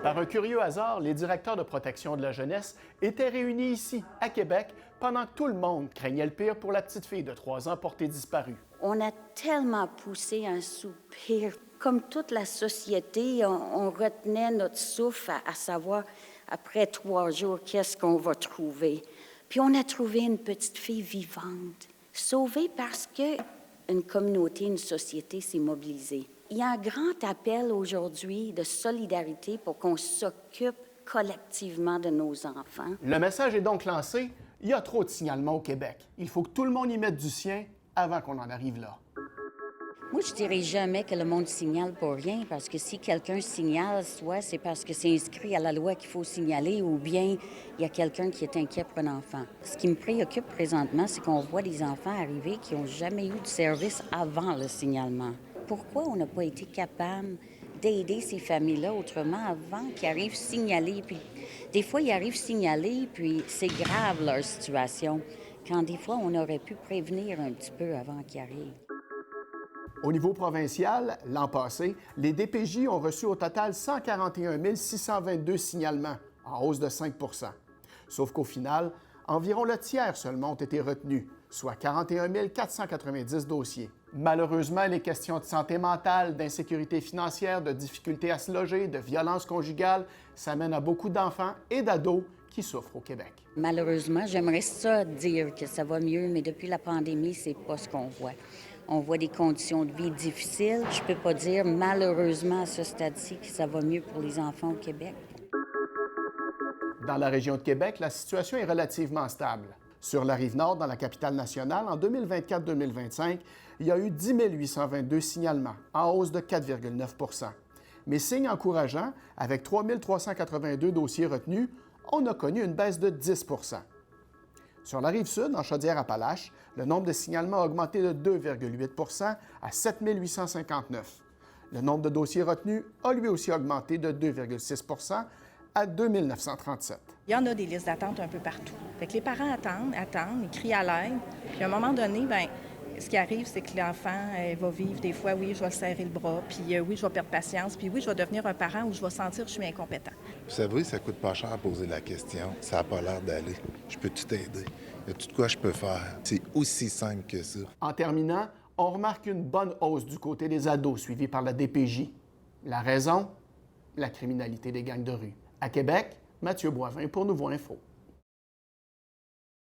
Par un curieux hasard, les directeurs de protection de la jeunesse étaient réunis ici, à Québec, pendant que tout le monde craignait le pire pour la petite fille de 3 ans portée disparue. On a tellement poussé un soupir. Comme toute la société, on retenait notre souffle à savoir, après 3 jours, qu'est-ce qu'on va trouver. Puis on a trouvé une petite fille vivante, sauvée parce qu'une communauté, une société s'est mobilisée. Il y a un grand appel aujourd'hui de solidarité pour qu'on s'occupe collectivement de nos enfants. Le message est donc lancé, il y a trop de signalements au Québec. Il faut que tout le monde y mette du sien avant qu'on en arrive là. Moi, je dirais jamais que le monde signale pour rien, parce que si quelqu'un signale, soit c'est parce que c'est inscrit à la loi qu'il faut signaler, ou bien il y a quelqu'un qui est inquiet pour un enfant. Ce qui me préoccupe présentement, c'est qu'on voit des enfants arriver qui n'ont jamais eu de service avant le signalement. Pourquoi on n'a pas été capable d'aider ces familles-là autrement avant qu'ils arrivent signalés? Puis des fois, ils arrivent signalés, puis c'est grave leur situation, quand des fois, on aurait pu prévenir un petit peu avant qu'ils arrivent. Au niveau provincial, l'an passé, les DPJ ont reçu au total 141 622 signalements, en hausse de 5 %. Sauf qu'au final, environ le tiers seulement ont été retenus, soit 41 490 dossiers. Malheureusement, les questions de santé mentale, d'insécurité financière, de difficultés à se loger, de violence conjugale, ça mène à beaucoup d'enfants et d'ados qui souffrent au Québec. Malheureusement, j'aimerais ça dire que ça va mieux, mais depuis la pandémie, c'est pas ce qu'on voit. On voit des conditions de vie difficiles. Je peux pas dire, malheureusement, à ce stade-ci, que ça va mieux pour les enfants au Québec. Dans la région de Québec, la situation est relativement stable. Sur la Rive-Nord, dans la capitale nationale, en 2024-2025, il y a eu 10 822 signalements, en hausse de 4,9 %. Mais signe encourageant, avec 3 382 dossiers retenus, on a connu une baisse de 10 %. Sur la Rive-Sud, en Chaudière-Appalaches, le nombre de signalements a augmenté de 2,8 % à 7 859. Le nombre de dossiers retenus a lui aussi augmenté de 2,6 % à 2 937. Il y en a des listes d'attente un peu partout. Fait que les parents attendent, ils crient à l'aide. Puis à un moment donné, bien, ce qui arrive, c'est que l'enfant va vivre des fois, oui, je vais serrer le bras, puis oui, je vais perdre patience, puis oui, je vais devenir un parent où je vais sentir que je suis incompétent. Vous savez, ça coûte pas cher à poser la question. Ça n'a pas l'air d'aller. Je peux-tu t'aider? Il y a tout de quoi je peux faire. C'est aussi simple que ça. En terminant, on remarque une bonne hausse du côté des ados suivis par la DPJ. La raison? La criminalité des gangs de rue. À Québec, Mathieu Boivin pour Nouveau Info.